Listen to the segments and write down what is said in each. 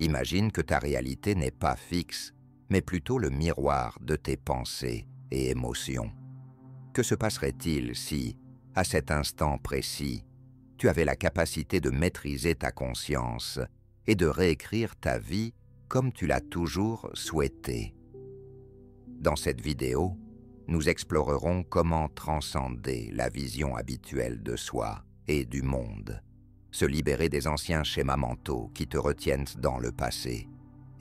Imagine que ta réalité n'est pas fixe, mais plutôt le miroir de tes pensées et émotions. Que se passerait-il si, à cet instant précis, tu avais la capacité de maîtriser ta conscience et de réécrire ta vie comme tu l'as toujours souhaité? Dans cette vidéo, nous explorerons comment transcender la vision habituelle de soi et du monde, se libérer des anciens schémas mentaux qui te retiennent dans le passé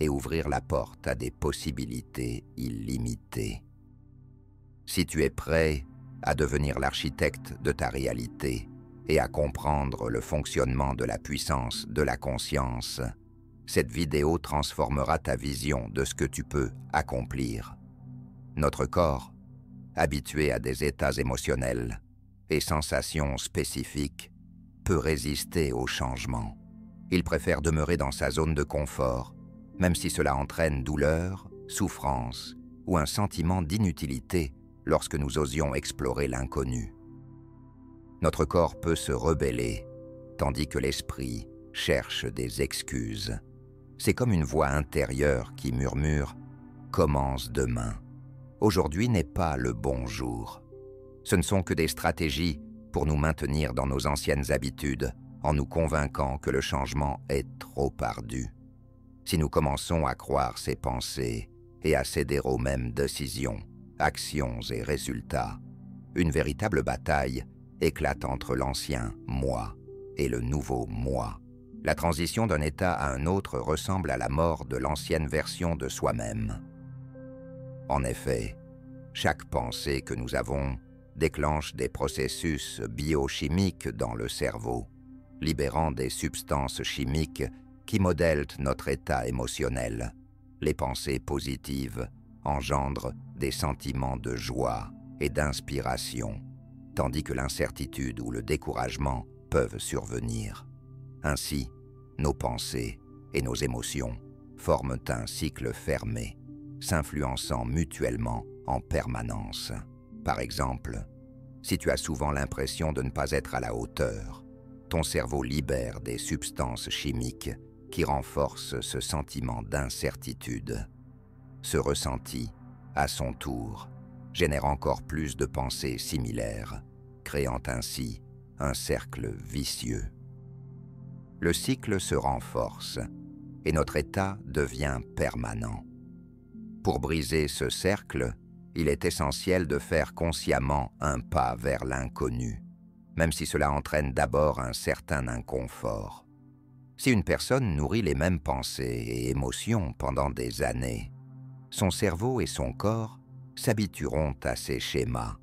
et ouvrir la porte à des possibilités illimitées. Si tu es prêt à devenir l'architecte de ta réalité et à comprendre le fonctionnement de la puissance de la conscience, cette vidéo transformera ta vision de ce que tu peux accomplir. Notre corps, habitué à des états émotionnels et sensations spécifiques, peut résister au changement. Il préfère demeurer dans sa zone de confort, même si cela entraîne douleur, souffrance ou un sentiment d'inutilité lorsque nous osions explorer l'inconnu. Notre corps peut se rebeller, tandis que l'esprit cherche des excuses. C'est comme une voix intérieure qui murmure « Commence demain ». Aujourd'hui n'est pas le bon jour. Ce ne sont que des stratégies pour nous maintenir dans nos anciennes habitudes, en nous convainquant que le changement est trop ardu. Si nous commençons à croire ces pensées et à céder aux mêmes décisions, actions et résultats, une véritable bataille éclate entre l'ancien « moi » et le nouveau « moi ». La transition d'un état à un autre ressemble à la mort de l'ancienne version de soi-même. En effet, chaque pensée que nous avons déclenche des processus biochimiques dans le cerveau, libérant des substances chimiques qui modèlent notre état émotionnel. Les pensées positives engendrent des sentiments de joie et d'inspiration, tandis que l'incertitude ou le découragement peuvent survenir. Ainsi, nos pensées et nos émotions forment un cycle fermé, s'influençant mutuellement en permanence. Par exemple, si tu as souvent l'impression de ne pas être à la hauteur, ton cerveau libère des substances chimiques qui renforcent ce sentiment d'incertitude. Ce ressenti, à son tour, génère encore plus de pensées similaires, créant ainsi un cercle vicieux. Le cycle se renforce et notre état devient permanent. Pour briser ce cercle, il est essentiel de faire consciemment un pas vers l'inconnu, même si cela entraîne d'abord un certain inconfort. Si une personne nourrit les mêmes pensées et émotions pendant des années, son cerveau et son corps s'habitueront à ces schémas.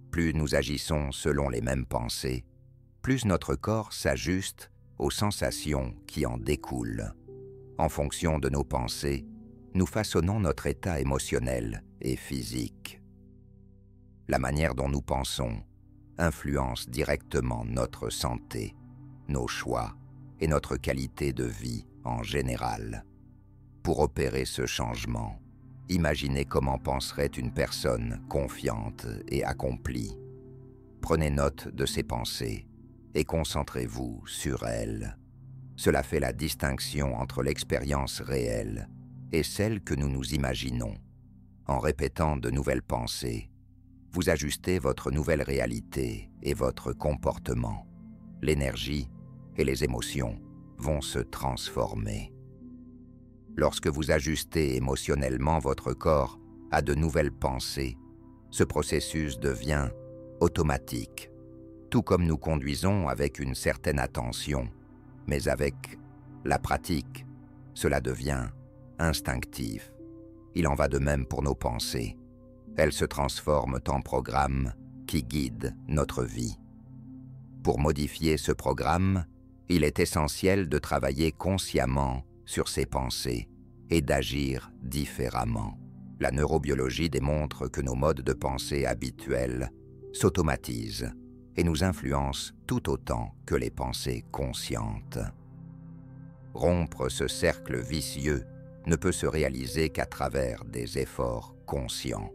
Plus nous agissons selon les mêmes pensées, plus notre corps s'ajuste aux sensations qui en découlent. En fonction de nos pensées, nous façonnons notre état émotionnel et physique. La manière dont nous pensons influence directement notre santé, nos choix et notre qualité de vie en général. Pour opérer ce changement, imaginez comment penserait une personne confiante et accomplie. Prenez note de ses pensées et concentrez-vous sur elles. Cela fait la distinction entre l'expérience réelle et celle que nous nous imaginons. En répétant de nouvelles pensées, vous ajustez votre nouvelle réalité et votre comportement. L'énergie et les émotions vont se transformer. Lorsque vous ajustez émotionnellement votre corps à de nouvelles pensées, ce processus devient automatique, tout comme nous conduisons avec une certaine attention, mais avec la pratique, cela devient instinctif. Il en va de même pour nos pensées. Elles se transforment en programmes qui guident notre vie. Pour modifier ce programme, il est essentiel de travailler consciemment sur ses pensées et d'agir différemment. La neurobiologie démontre que nos modes de pensée habituels s'automatisent et nous influencent tout autant que les pensées conscientes. Rompre ce cercle vicieux ne peut se réaliser qu'à travers des efforts conscients.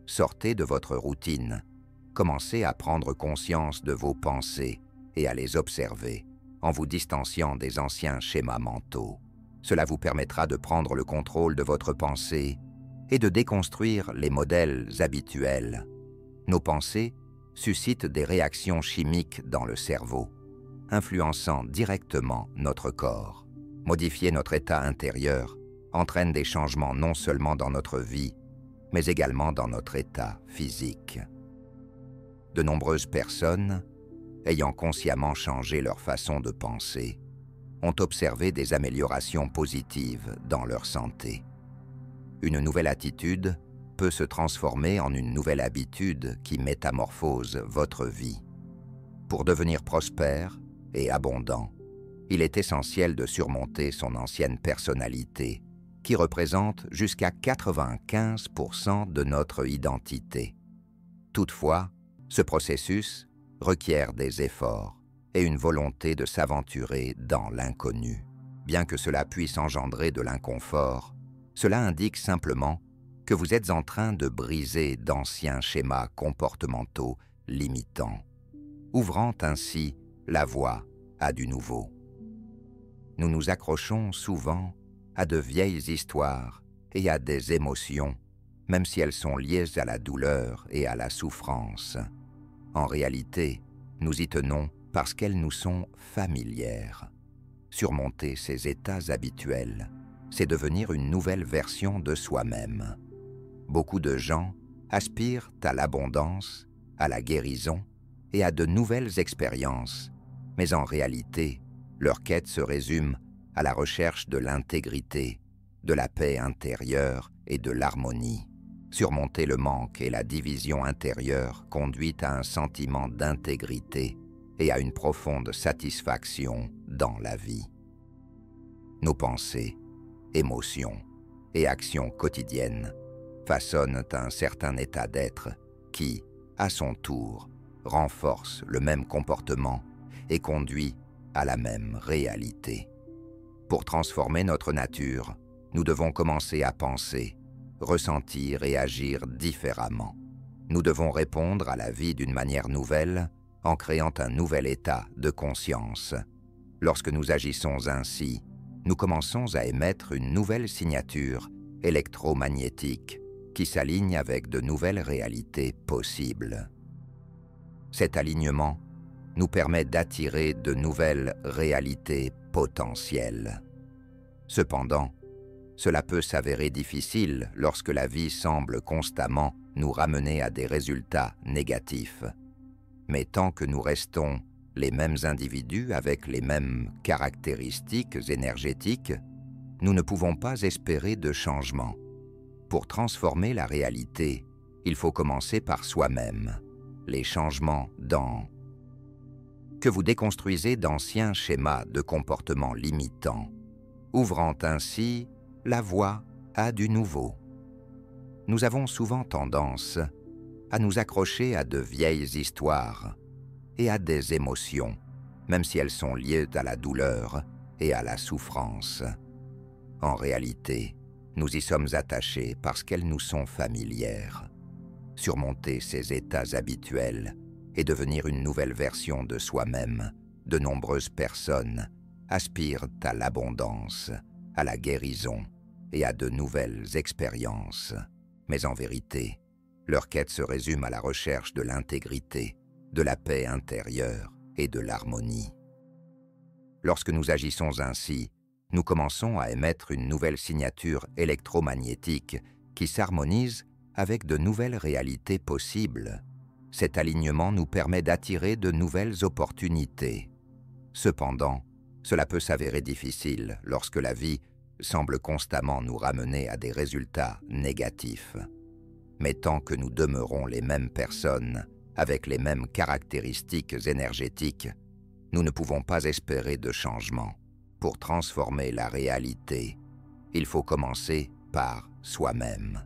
Sortez de votre routine, commencez à prendre conscience de vos pensées et à les observer en vous distanciant des anciens schémas mentaux. Cela vous permettra de prendre le contrôle de votre pensée et de déconstruire les modèles habituels. Nos pensées suscitent des réactions chimiques dans le cerveau, influençant directement notre corps. Modifier notre état intérieur entraîne des changements non seulement dans notre vie, mais également dans notre état physique. De nombreuses personnes, ayant consciemment changé leur façon de penser, ont observé des améliorations positives dans leur santé. Une nouvelle attitude peut se transformer en une nouvelle habitude qui métamorphose votre vie. Pour devenir prospère et abondant, il est essentiel de surmonter son ancienne personnalité, qui représente jusqu'à 95% de notre identité. Toutefois, ce processus requiert des efforts et une volonté de s'aventurer dans l'inconnu. Bien que cela puisse engendrer de l'inconfort, cela indique simplement que vous êtes en train de briser d'anciens schémas comportementaux limitants, ouvrant ainsi la voie à du nouveau. Nous nous accrochons souvent à de vieilles histoires et à des émotions, même si elles sont liées à la douleur et à la souffrance. En réalité, nous y tenons parce qu'elles nous sont familières. Surmonter ces états habituels, c'est devenir une nouvelle version de soi-même. Beaucoup de gens aspirent à l'abondance, à la guérison et à de nouvelles expériences, mais en réalité, leur quête se résume à la recherche de l'intégrité, de la paix intérieure et de l'harmonie. Surmonter le manque et la division intérieure conduit à un sentiment d'intégrité et à une profonde satisfaction dans la vie. Nos pensées, émotions et actions quotidiennes façonnent un certain état d'être qui, à son tour, renforce le même comportement et conduit à la même réalité. Pour transformer notre nature, nous devons commencer à penser, ressentir et agir différemment. Nous devons répondre à la vie d'une manière nouvelle en créant un nouvel état de conscience. Lorsque nous agissons ainsi, nous commençons à émettre une nouvelle signature électromagnétique qui s'aligne avec de nouvelles réalités possibles. Cet alignement nous permet d'attirer de nouvelles réalités potentielles. Cependant, cela peut s'avérer difficile lorsque la vie semble constamment nous ramener à des résultats négatifs. Mais tant que nous restons les mêmes individus avec les mêmes caractéristiques énergétiques, nous ne pouvons pas espérer de changement. Pour transformer la réalité, il faut commencer par soi-même. Les changements que vous déconstruisez d'anciens schémas de comportement limitants, ouvrant ainsi la voie à du nouveau. Nous avons souvent tendance à nous accrocher à de vieilles histoires et à des émotions, même si elles sont liées à la douleur et à la souffrance. En réalité, nous y sommes attachés parce qu'elles nous sont familières. Surmonter ces états habituels et devenir une nouvelle version de soi-même, de nombreuses personnes aspirent à l'abondance, à la guérison et à de nouvelles expériences. Mais en vérité, leur quête se résume à la recherche de l'intégrité, de la paix intérieure et de l'harmonie. Lorsque nous agissons ainsi, nous commençons à émettre une nouvelle signature électromagnétique qui s'harmonise avec de nouvelles réalités possibles. Cet alignement nous permet d'attirer de nouvelles opportunités. Cependant, cela peut s'avérer difficile lorsque la vie semble constamment nous ramener à des résultats négatifs. Mais tant que nous demeurons les mêmes personnes, avec les mêmes caractéristiques énergétiques, nous ne pouvons pas espérer de changement. Pour transformer la réalité, il faut commencer par soi-même.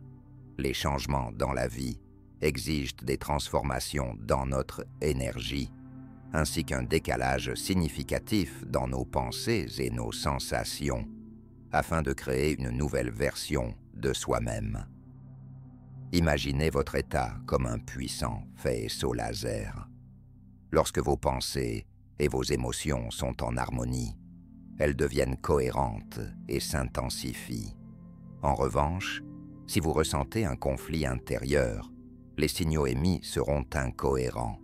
Les changements dans la vie exigent des transformations dans notre énergie, ainsi qu'un décalage significatif dans nos pensées et nos sensations, afin de créer une nouvelle version de soi-même. Imaginez votre état comme un puissant faisceau laser. Lorsque vos pensées et vos émotions sont en harmonie, elles deviennent cohérentes et s'intensifient. En revanche, si vous ressentez un conflit intérieur, les signaux émis seront incohérents.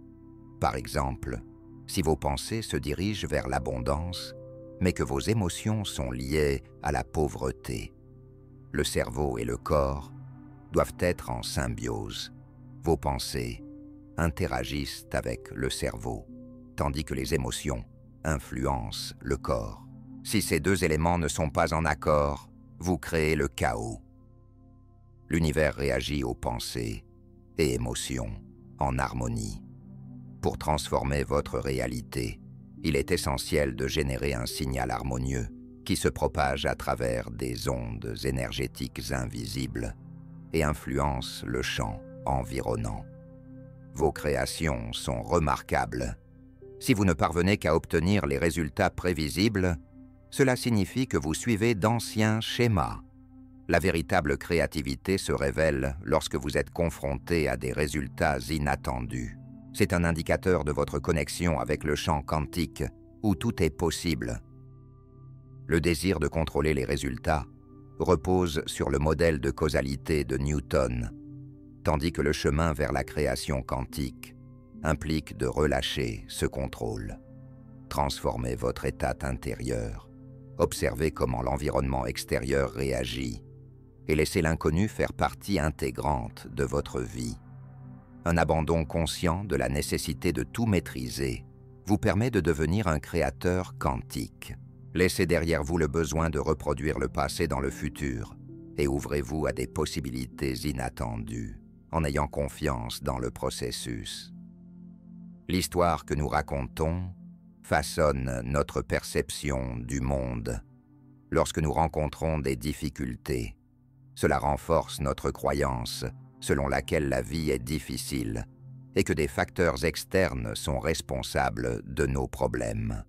Par exemple, si vos pensées se dirigent vers l'abondance, mais que vos émotions sont liées à la pauvreté. Le cerveau et le corps doivent être en symbiose. Vos pensées interagissent avec le cerveau, tandis que les émotions influencent le corps. Si ces deux éléments ne sont pas en accord, vous créez le chaos. L'univers réagit aux pensées et émotions en harmonie. Pour transformer votre réalité, il est essentiel de générer un signal harmonieux qui se propage à travers des ondes énergétiques invisibles et influence le champ environnant. Vos créations sont remarquables. Si vous ne parvenez qu'à obtenir les résultats prévisibles, cela signifie que vous suivez d'anciens schémas. La véritable créativité se révèle lorsque vous êtes confronté à des résultats inattendus. C'est un indicateur de votre connexion avec le champ quantique, où tout est possible. Le désir de contrôler les résultats repose sur le modèle de causalité de Newton, tandis que le chemin vers la création quantique implique de relâcher ce contrôle. Transformez votre état intérieur, observez comment l'environnement extérieur réagit et laissez l'inconnu faire partie intégrante de votre vie. Un abandon conscient de la nécessité de tout maîtriser vous permet de devenir un créateur quantique. Laissez derrière vous le besoin de reproduire le passé dans le futur et ouvrez-vous à des possibilités inattendues en ayant confiance dans le processus. L'histoire que nous racontons façonne notre perception du monde. Lorsque nous rencontrons des difficultés, cela renforce notre croyance selon laquelle la vie est difficile et que des facteurs externes sont responsables de nos problèmes.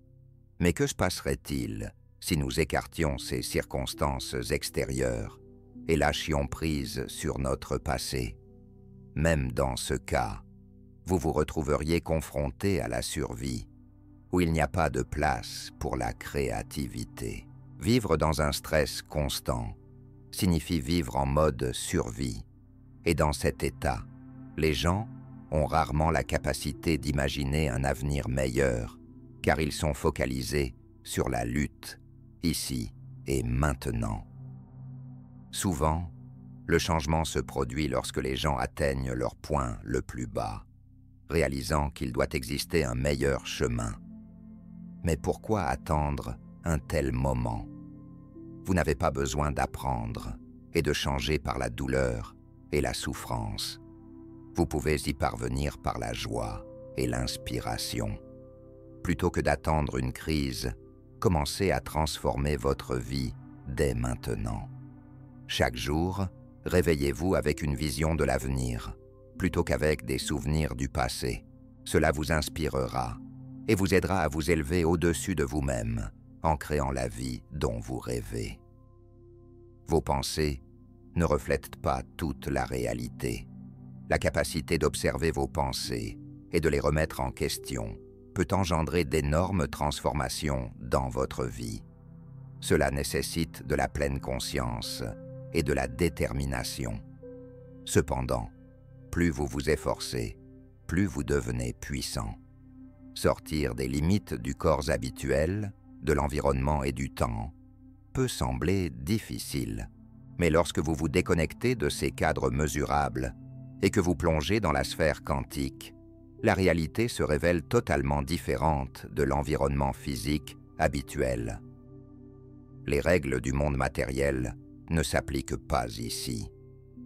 Mais que se passerait-il si nous écartions ces circonstances extérieures et lâchions prise sur notre passé? Même dans ce cas, vous vous retrouveriez confronté à la survie, où il n'y a pas de place pour la créativité. Vivre dans un stress constant signifie vivre en mode survie. Et dans cet état, les gens ont rarement la capacité d'imaginer un avenir meilleur, car ils sont focalisés sur la lutte, ici et maintenant. Souvent, le changement se produit lorsque les gens atteignent leur point le plus bas, réalisant qu'il doit exister un meilleur chemin. Mais pourquoi attendre un tel moment? Vous n'avez pas besoin d'apprendre et de changer par la douleur et la souffrance. Vous pouvez y parvenir par la joie et l'inspiration. Plutôt que d'attendre une crise, commencez à transformer votre vie dès maintenant. Chaque jour, réveillez-vous avec une vision de l'avenir, plutôt qu'avec des souvenirs du passé. Cela vous inspirera et vous aidera à vous élever au-dessus de vous-même en créant la vie dont vous rêvez. Vos pensées ne reflètent pas toute la réalité. La capacité d'observer vos pensées et de les remettre en question peut engendrer d'énormes transformations dans votre vie. Cela nécessite de la pleine conscience et de la détermination. Cependant, plus vous vous efforcez, plus vous devenez puissant. Sortir des limites du corps habituel, de l'environnement et du temps peut sembler difficile. Mais lorsque vous vous déconnectez de ces cadres mesurables et que vous plongez dans la sphère quantique, la réalité se révèle totalement différente de l'environnement physique habituel. Les règles du monde matériel ne s'appliquent pas ici.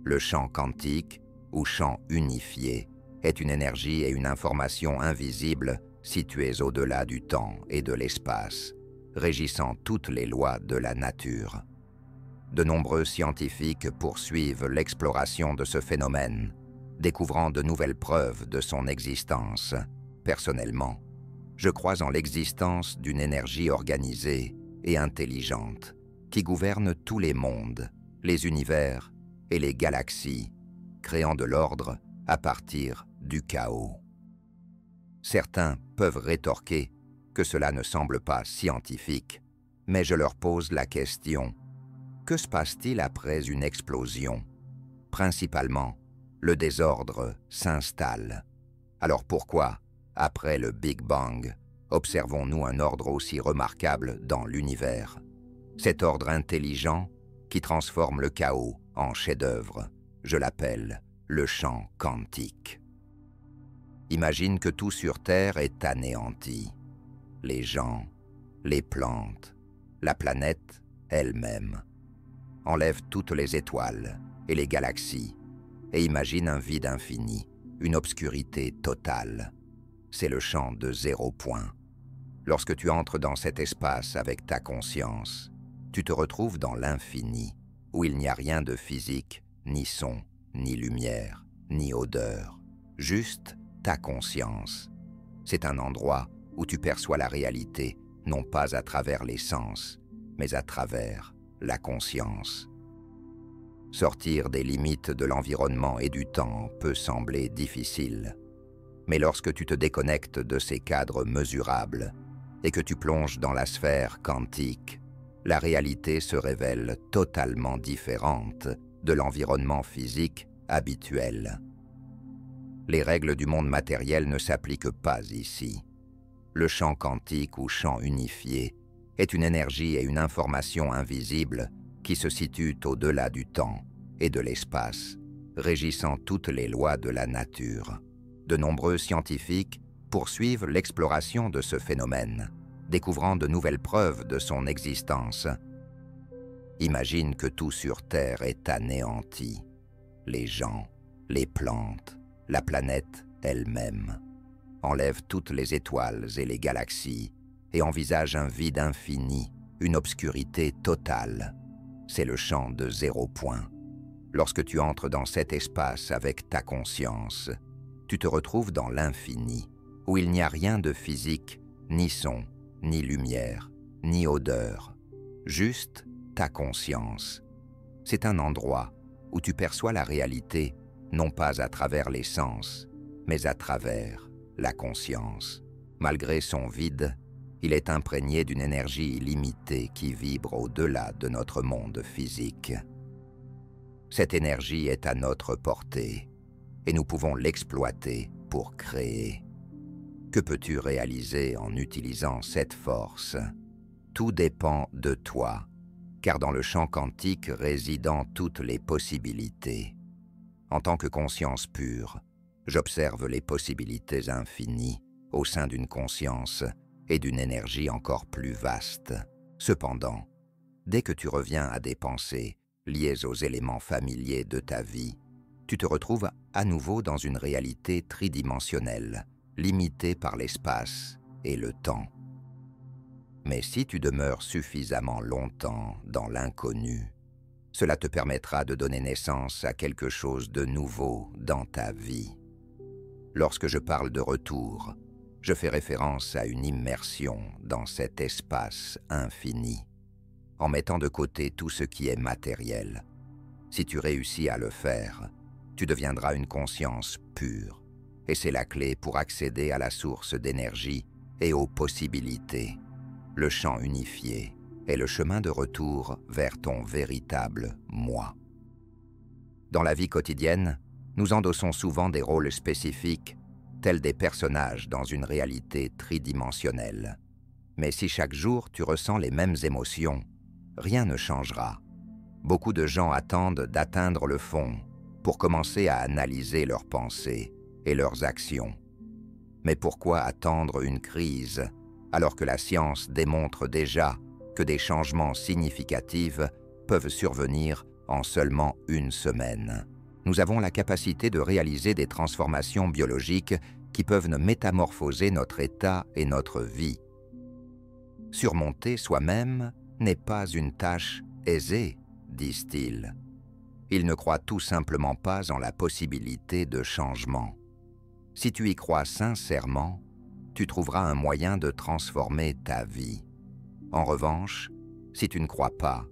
Le champ quantique, ou champ unifié, est une énergie et une information invisibles situées au-delà du temps et de l'espace, régissant toutes les lois de la nature. De nombreux scientifiques poursuivent l'exploration de ce phénomène, découvrant de nouvelles preuves de son existence. Personnellement, je crois en l'existence d'une énergie organisée et intelligente qui gouverne tous les mondes, les univers et les galaxies, créant de l'ordre à partir du chaos. Certains peuvent rétorquer que cela ne semble pas scientifique, Mais je leur pose la question, que se passe-t-il après une explosion? Principalement, le désordre s'installe. Alors pourquoi, après le Big Bang, observons-nous un ordre aussi remarquable dans l'univers? Cet ordre intelligent qui transforme le chaos en chef-d'œuvre, je l'appelle le champ quantique. Imagine que tout sur Terre est anéanti. Les gens, les plantes, la planète elle-même. Enlève toutes les étoiles et les galaxies et imagine un vide infini, une obscurité totale. C'est le champ de 0 point. Lorsque tu entres dans cet espace avec ta conscience, tu te retrouves dans l'infini, où il n'y a rien de physique, ni son, ni lumière, ni odeur, juste ta conscience. C'est un endroit où tu perçois la réalité, non pas à travers les sens, mais à travers la conscience. Sortir des limites de l'environnement et du temps peut sembler difficile, mais lorsque tu te déconnectes de ces cadres mesurables et que tu plonges dans la sphère quantique, la réalité se révèle totalement différente de l'environnement physique habituel. Les règles du monde matériel ne s'appliquent pas ici. Le champ quantique ou champ unifié est une énergie et une information invisibles qui se situent au-delà du temps et de l'espace, régissant toutes les lois de la nature. De nombreux scientifiques poursuivent l'exploration de ce phénomène, découvrant de nouvelles preuves de son existence. Imagine que tout sur Terre est anéanti. Les gens, les plantes, la planète elle-même. Enlève toutes les étoiles et les galaxies et envisage un vide infini, une obscurité totale. C'est le champ de 0 point. Lorsque tu entres dans cet espace avec ta conscience, tu te retrouves dans l'infini, où il n'y a rien de physique, ni son, ni lumière, ni odeur, juste ta conscience. C'est un endroit où tu perçois la réalité, non pas à travers les sens, mais à travers la conscience. Malgré son vide, il est imprégné d'une énergie illimitée qui vibre au-delà de notre monde physique. Cette énergie est à notre portée, et nous pouvons l'exploiter pour créer. Que peux-tu réaliser en utilisant cette force? Tout dépend de toi, car dans le champ quantique résident toutes les possibilités. En tant que conscience pure, j'observe les possibilités infinies au sein d'une conscience et d'une énergie encore plus vaste. Cependant, dès que tu reviens à des pensées liées aux éléments familiers de ta vie, tu te retrouves à nouveau dans une réalité tridimensionnelle, limitée par l'espace et le temps. Mais si tu demeures suffisamment longtemps dans l'inconnu, cela te permettra de donner naissance à quelque chose de nouveau dans ta vie. Lorsque je parle de retour, je fais référence à une immersion dans cet espace infini, en mettant de côté tout ce qui est matériel. Si tu réussis à le faire, tu deviendras une conscience pure, et c'est la clé pour accéder à la source d'énergie et aux possibilités. Le champ unifié est le chemin de retour vers ton véritable moi. Dans la vie quotidienne, nous endossons souvent des rôles spécifiques, tels des personnages dans une réalité tridimensionnelle. Mais si chaque jour tu ressens les mêmes émotions, rien ne changera. Beaucoup de gens attendent d'atteindre le fond pour commencer à analyser leurs pensées et leurs actions. Mais pourquoi attendre une crise alors que la science démontre déjà que des changements significatifs peuvent survenir en seulement une semaine? Nous avons la capacité de réaliser des transformations biologiques qui peuvent métamorphoser notre état et notre vie. Surmonter soi-même n'est pas une tâche aisée, disent-ils. Ils ne croient tout simplement pas en la possibilité de changement. Si tu y crois sincèrement, tu trouveras un moyen de transformer ta vie. En revanche, si tu ne crois pas,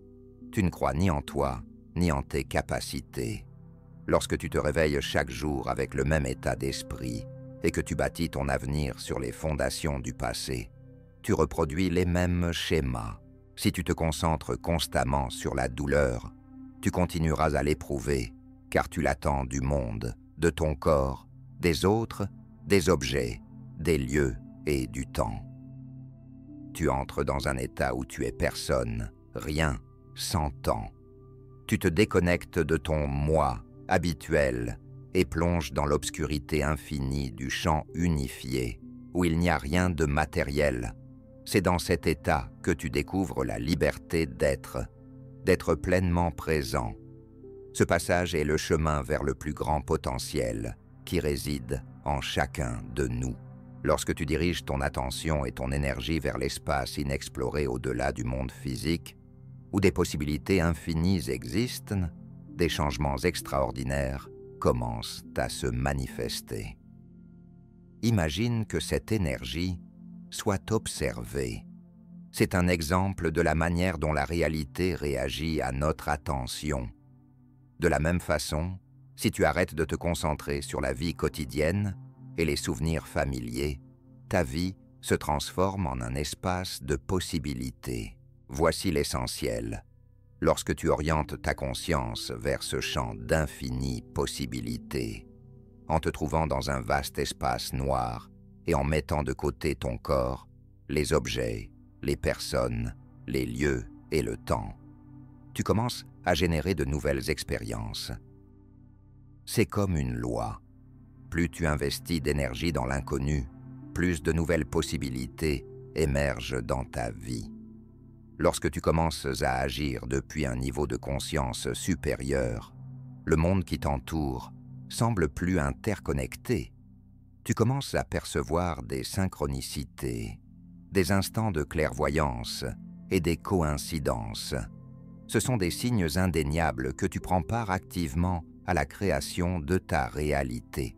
tu ne crois ni en toi, ni en tes capacités. Lorsque tu te réveilles chaque jour avec le même état d'esprit et que tu bâtis ton avenir sur les fondations du passé, tu reproduis les mêmes schémas. Si tu te concentres constamment sur la douleur, tu continueras à l'éprouver, car tu l'attends du monde, de ton corps, des autres, des objets, des lieux et du temps. Tu entres dans un état où tu es personne, rien, sans temps. Tu te déconnectes de ton moi habituel et plonges dans l'obscurité infinie du champ unifié, où il n'y a rien de matériel. C'est dans cet état que tu découvres la liberté d'être pleinement présent. Ce passage est le chemin vers le plus grand potentiel qui réside en chacun de nous. Lorsque tu diriges ton attention et ton énergie vers l'espace inexploré au-delà du monde physique, où des possibilités infinies existent, des changements extraordinaires commencent à se manifester. Imagine que cette énergie soit observée. C'est un exemple de la manière dont la réalité réagit à notre attention. De la même façon, si tu arrêtes de te concentrer sur la vie quotidienne et les souvenirs familiers, ta vie se transforme en un espace de possibilités. Voici l'essentiel. Lorsque tu orientes ta conscience vers ce champ d'infinies possibilités, en te trouvant dans un vaste espace noir et en mettant de côté ton corps, les objets, les personnes, les lieux et le temps, tu commences à générer de nouvelles expériences. C'est comme une loi. Plus tu investis d'énergie dans l'inconnu, plus de nouvelles possibilités émergent dans ta vie. Lorsque tu commences à agir depuis un niveau de conscience supérieur, le monde qui t'entoure semble plus interconnecté. Tu commences à percevoir des synchronicités, des instants de clairvoyance et des coïncidences. Ce sont des signes indéniables que tu prends part activement à la création de ta réalité.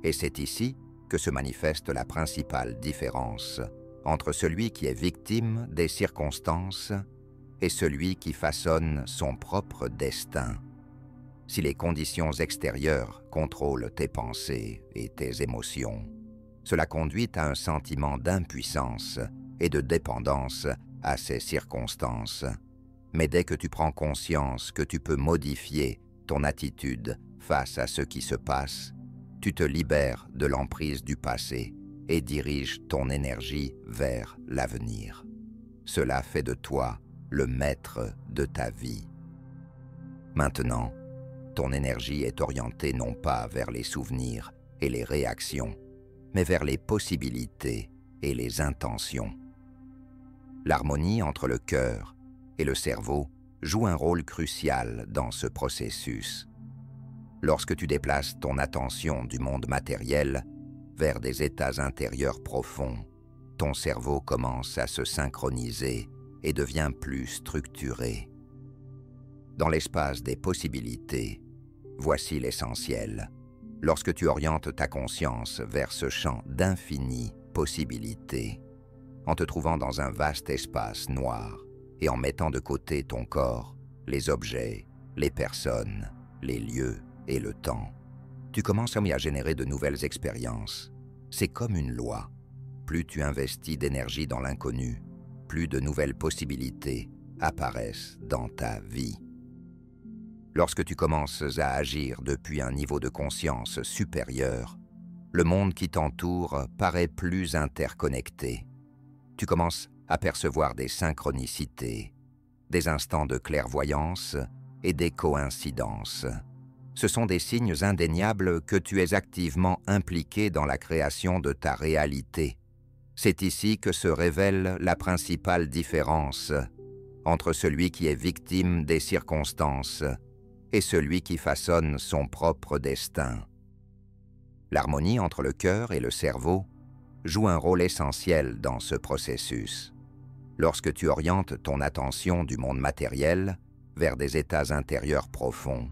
Et c'est ici que se manifeste la principale différence entre celui qui est victime des circonstances et celui qui façonne son propre destin. Si les conditions extérieures contrôlent tes pensées et tes émotions, cela conduit à un sentiment d'impuissance et de dépendance à ces circonstances. Mais dès que tu prends conscience que tu peux modifier ton attitude face à ce qui se passe, tu te libères de l'emprise du passé et diriges ton énergie vers l'avenir. Cela fait de toi le maître de ta vie. Maintenant, ton énergie est orientée non pas vers les souvenirs et les réactions, mais vers les possibilités et les intentions. L'harmonie entre le cœur et le cerveau joue un rôle crucial dans ce processus. Lorsque tu déplaces ton attention du monde matériel vers des états intérieurs profonds, ton cerveau commence à se synchroniser et devient plus structuré. Dans l'espace des possibilités, voici l'essentiel. Lorsque tu orientes ta conscience vers ce champ d'infinies possibilités, en te trouvant dans un vaste espace noir et en mettant de côté ton corps, les objets, les personnes, les lieux et le temps, tu commences à générer de nouvelles expériences. C'est comme une loi. Plus tu investis d'énergie dans l'inconnu, plus de nouvelles possibilités apparaissent dans ta vie. Lorsque tu commences à agir depuis un niveau de conscience supérieur, le monde qui t'entoure paraît plus interconnecté. Tu commences à percevoir des synchronicités, des instants de clairvoyance et des coïncidences. Ce sont des signes indéniables que tu es activement impliqué dans la création de ta réalité. C'est ici que se révèle la principale différence entre celui qui est victime des circonstances et celui qui façonne son propre destin. L'harmonie entre le cœur et le cerveau joue un rôle essentiel dans ce processus. Lorsque tu orientes ton attention du monde matériel vers des états intérieurs profonds,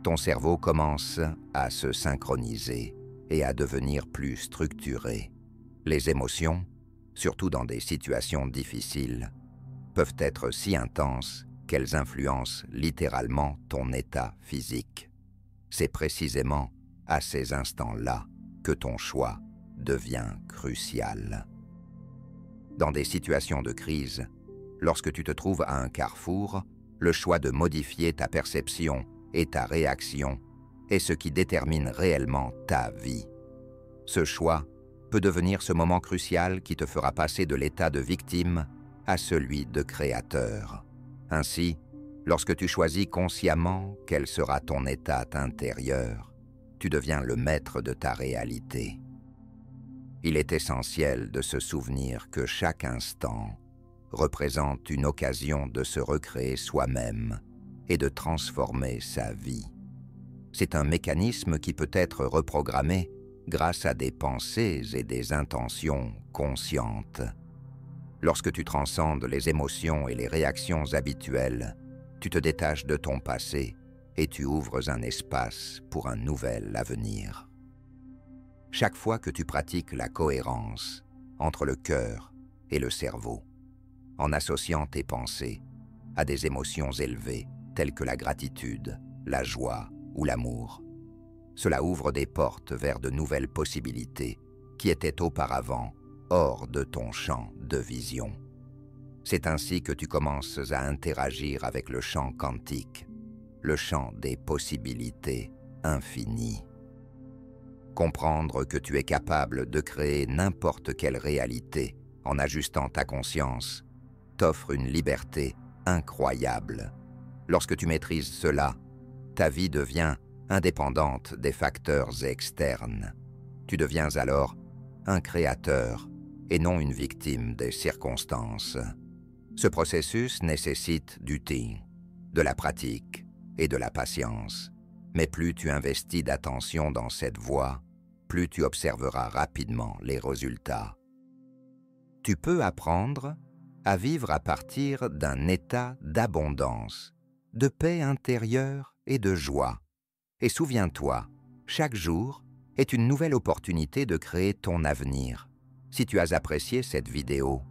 ton cerveau commence à se synchroniser et à devenir plus structuré. Les émotions, surtout dans des situations difficiles, peuvent être si intenses qu'elles influencent littéralement ton état physique. C'est précisément à ces instants-là que ton choix devient crucial. Dans des situations de crise, Lorsque tu te trouves à un carrefour, le choix de modifier ta perception et ta réaction est ce qui détermine réellement ta vie. Ce choix peut devenir ce moment crucial qui te fera passer de l'état de victime à celui de créateur. Ainsi, lorsque tu choisis consciemment quel sera ton état intérieur, tu deviens le maître de ta réalité. Il est essentiel de se souvenir que chaque instant représente une occasion de se recréer soi-même et de transformer sa vie. C'est un mécanisme qui peut être reprogrammé grâce à des pensées et des intentions conscientes. Lorsque tu transcendes les émotions et les réactions habituelles, tu te détaches de ton passé et tu ouvres un espace pour un nouvel avenir. Chaque fois que tu pratiques la cohérence entre le cœur et le cerveau, en associant tes pensées à des émotions élevées telles que la gratitude, la joie ou l'amour, cela ouvre des portes vers de nouvelles possibilités qui étaient auparavant hors de ton champ de vision. C'est ainsi que tu commences à interagir avec le champ quantique, le champ des possibilités infinies. Comprendre que tu es capable de créer n'importe quelle réalité en ajustant ta conscience t'offre une liberté incroyable. Lorsque tu maîtrises cela, ta vie devient indépendante des facteurs externes. Tu deviens alors un créateur et non une victime des circonstances. Ce processus nécessite du temps, de la pratique et de la patience. Mais plus tu investis d'attention dans cette voie, plus tu observeras rapidement les résultats. Tu peux apprendre à vivre à partir d'un état d'abondance, de paix intérieure et de joie. Et souviens-toi, chaque jour est une nouvelle opportunité de créer ton avenir. Si tu as apprécié cette vidéo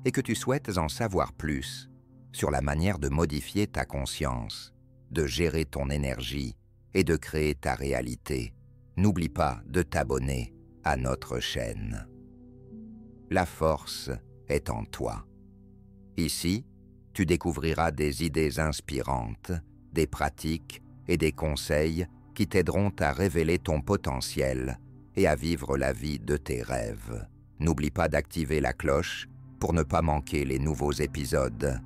et que tu souhaites en savoir plus sur la manière de modifier ta conscience, de gérer ton énergie et de créer ta réalité, n'oublie pas de t'abonner à notre chaîne. La force est en toi. Ici, tu découvriras des idées inspirantes, des pratiques et des conseils qui t'aideront à révéler ton potentiel et à vivre la vie de tes rêves. N'oublie pas d'activer la cloche pour ne pas manquer les nouveaux épisodes.